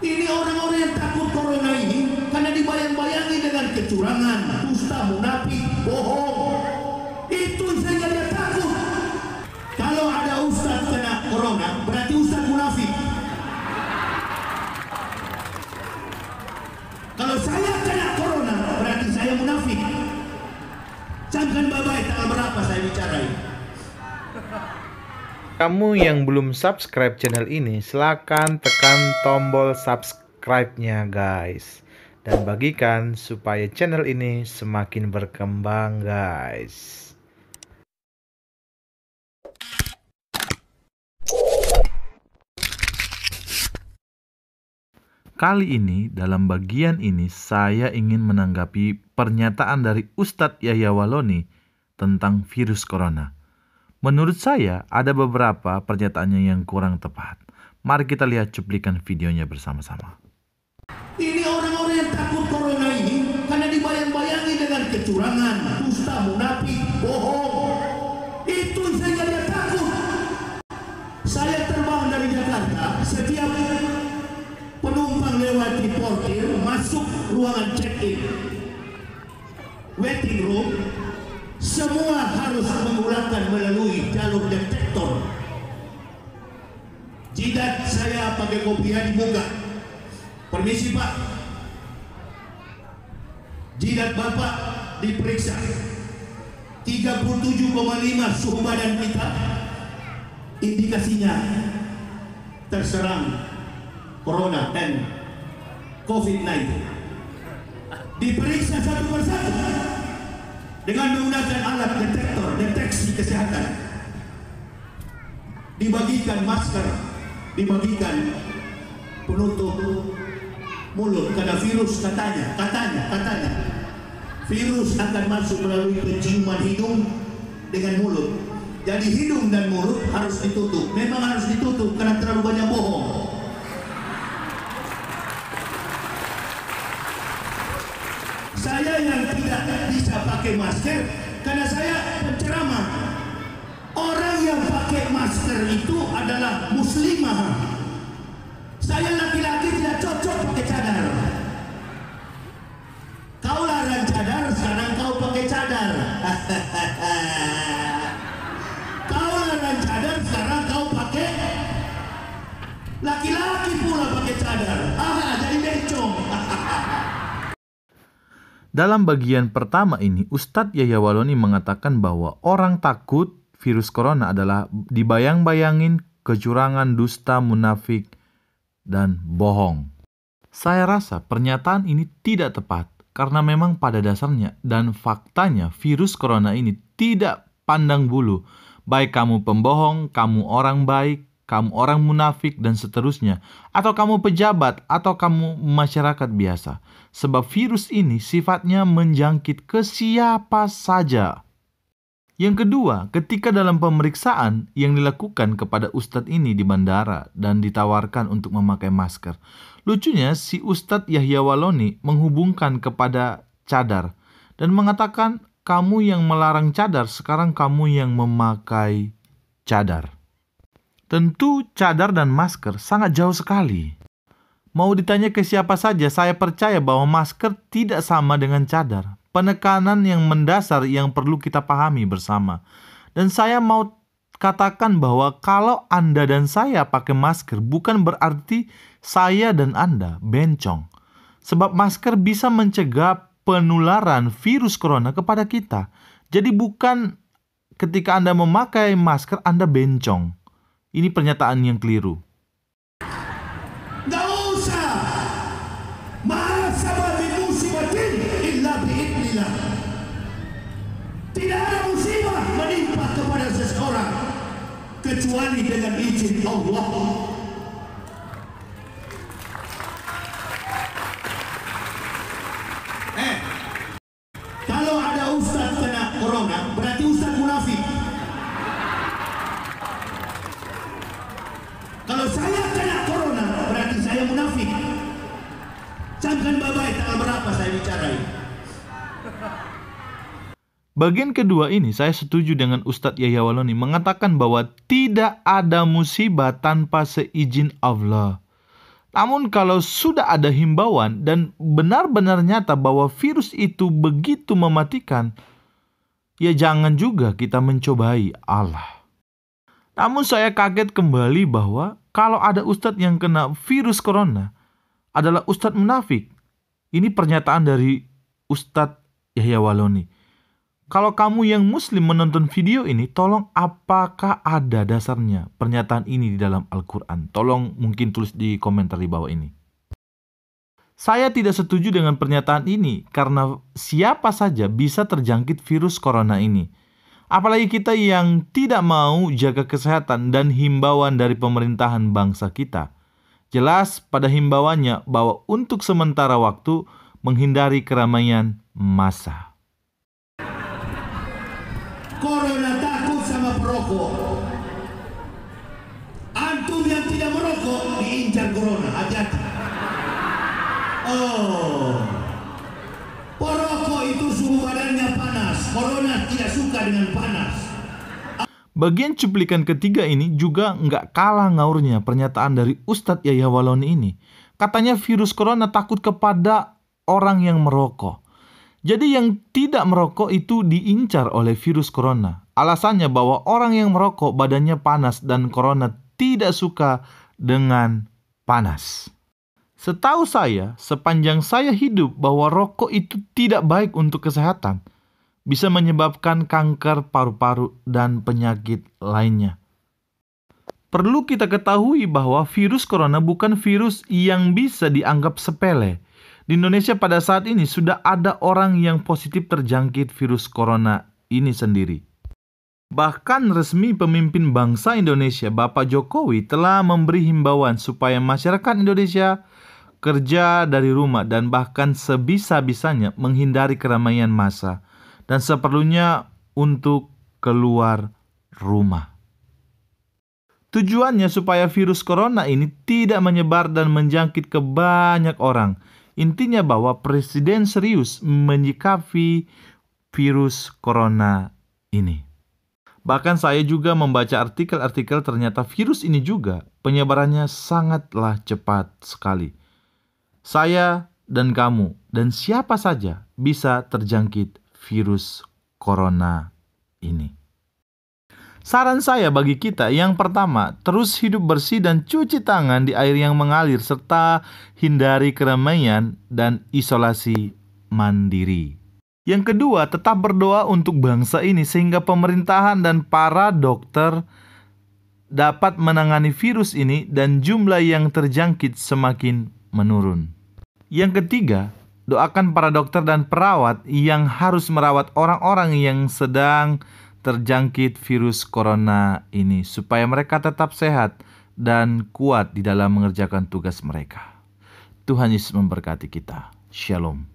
Ini orang-orang yang takut corona ini karena dibayang-bayangi dengan kecurangan, dusta, munafik, bohong. Itu saja dia takut. Kalau ada ustaz kena corona, berarti ustaz munafik. Kalau saya kena corona, berarti saya munafik. Camkan babai tanggal berapa saya bicara ini. Kamu yang belum subscribe channel ini, silakan tekan tombol subscribe-nya guys. Dan bagikan supaya channel ini semakin berkembang guys. Kali ini, dalam bagian ini, saya ingin menanggapi pernyataan dari Ustadz Yahya Waloni tentang virus corona. Menurut saya, ada beberapa pernyataannya yang kurang tepat. Mari kita lihat cuplikan videonya bersama-sama. Ini orang-orang yang takut corona ini karena dibayang-bayangi dengan kecurangan, dusta, munafik, bohong. Itu saja dia takut. Saya terbang dari Jakarta, setiap penumpang lewat di portir masuk ruangan check-in, waiting room, semua harus menggunakan melalui jalur detektor. Jidat saya pakai kopiah dibuka. Permisi Pak, jidat Bapak diperiksa. 37,5 suhu badan kita, indikasinya terserang corona dan COVID-19. Diperiksa satu persatu dengan menggunakan alat detektor deteksi kesehatan. Dibagikan masker, dibagikan penutup mulut karena virus katanya virus akan masuk melalui penciuman hidung dengan mulut. Jadi hidung dan mulut harus ditutup. Memang harus ditutup karena terlalu banyak bohong. Saya yang tidak bisa pakai masker karena saya penceramah. Orang yang pakai masker itu adalah muslimah. Saya laki-laki tidak cocok pakai cadar. Kau larang cadar, sekarang kau pakai cadar. Kau larang cadar, sekarang kau pakai. Laki-laki pula pakai cadar. Jadi bencong. Dalam bagian pertama ini, Ustadz Yahya Waloni mengatakan bahwa orang takut virus corona adalah dibayang-bayangin kecurangan, dusta, munafik, dan bohong. Saya rasa pernyataan ini tidak tepat karena memang pada dasarnya dan faktanya virus corona ini tidak pandang bulu. Baik kamu pembohong, kamu orang baik, kamu orang munafik, dan seterusnya. Atau kamu pejabat, atau kamu masyarakat biasa. Sebab virus ini sifatnya menjangkit ke siapa saja. Yang kedua, ketika dalam pemeriksaan yang dilakukan kepada Ustadz ini di bandara dan ditawarkan untuk memakai masker, lucunya si Ustadz Yahya Waloni menghubungkan kepada cadar dan mengatakan, kamu yang melarang cadar, sekarang kamu yang memakai cadar. Tentu cadar dan masker sangat jauh sekali. Mau ditanya ke siapa saja, saya percaya bahwa masker tidak sama dengan cadar. Penekanan yang mendasar yang perlu kita pahami bersama. Dan saya mau katakan bahwa kalau Anda dan saya pakai masker, bukan berarti saya dan Anda bencong. Sebab masker bisa mencegah penularan virus corona kepada kita. Jadi bukan ketika Anda memakai masker, Anda bencong. Ini pernyataan yang keliru. Gak usah. Ma'asaba bi musibatin illa bi'idnillah. Tidak ada musibah menimpa kepada seseorang kecuali dengan izin Allah. Kalau ada ustaz kena corona, berarti ustaz munafik. Kalau saya kena corona, berarti saya munafik. Camkan babai tanggal berapa saya bicara ini. Bagian kedua ini saya setuju dengan Ustadz Yahya Waloni mengatakan bahwa tidak ada musibah tanpa seizin Allah. Namun kalau sudah ada himbauan dan benar-benar nyata bahwa virus itu begitu mematikan, ya jangan juga kita mencobai Allah. Namun saya kaget kembali bahwa kalau ada ustadz yang kena virus corona adalah ustadz munafik. Ini pernyataan dari Ustadz Yahya Waloni. Kalau kamu yang muslim menonton video ini, tolong apakah ada dasarnya pernyataan ini di dalam Al-Quran? Tolong mungkin tulis di komentar di bawah ini. Saya tidak setuju dengan pernyataan ini karena siapa saja bisa terjangkit virus corona ini. Apalagi kita yang tidak mau jaga kesehatan dan himbauan dari pemerintahan bangsa kita. Jelas pada himbauannya bahwa untuk sementara waktu menghindari keramaian massa. Corona takut sama perokok. Antum yang tidak merokok diincar corona, hati-hati. Oh, perokok itu suhu badannya panas. Corona tidak suka dengan panas. Bagian cuplikan ketiga ini juga nggak kalah ngaurnya pernyataan dari Ustadz Yahya Waloni ini. Katanya virus corona takut kepada orang yang merokok. Jadi yang tidak merokok itu diincar oleh virus corona. Alasannya bahwa orang yang merokok badannya panas dan corona tidak suka dengan panas. Setahu saya, sepanjang saya hidup bahwa rokok itu tidak baik untuk kesehatan. Bisa menyebabkan kanker paru-paru dan penyakit lainnya. Perlu kita ketahui bahwa virus corona bukan virus yang bisa dianggap sepele. Di Indonesia pada saat ini sudah ada orang yang positif terjangkit virus corona ini sendiri. Bahkan resmi pemimpin bangsa Indonesia, Bapak Jokowi, telah memberi himbauan supaya masyarakat Indonesia kerja dari rumah dan bahkan sebisa-bisanya menghindari keramaian massa dan seperlunya untuk keluar rumah. Tujuannya supaya virus corona ini tidak menyebar dan menjangkit ke banyak orang. Intinya bahwa Presiden serius menyikapi virus corona ini. Bahkan saya juga membaca artikel-artikel ternyata virus ini juga penyebarannya sangatlah cepat sekali. Saya dan kamu dan siapa saja bisa terjangkit virus corona ini. Saran saya bagi kita, yang pertama, terus hidup bersih dan cuci tangan di air yang mengalir serta hindari keramaian dan isolasi mandiri. Yang kedua, tetap berdoa untuk bangsa ini sehingga pemerintahan dan para dokter dapat menangani virus ini dan jumlah yang terjangkit semakin menurun. Yang ketiga, doakan para dokter dan perawat yang harus merawat orang-orang yang sedang terjangkit virus corona ini supaya mereka tetap sehat dan kuat di dalam mengerjakan tugas mereka. Tuhan Yesus memberkati kita. Shalom.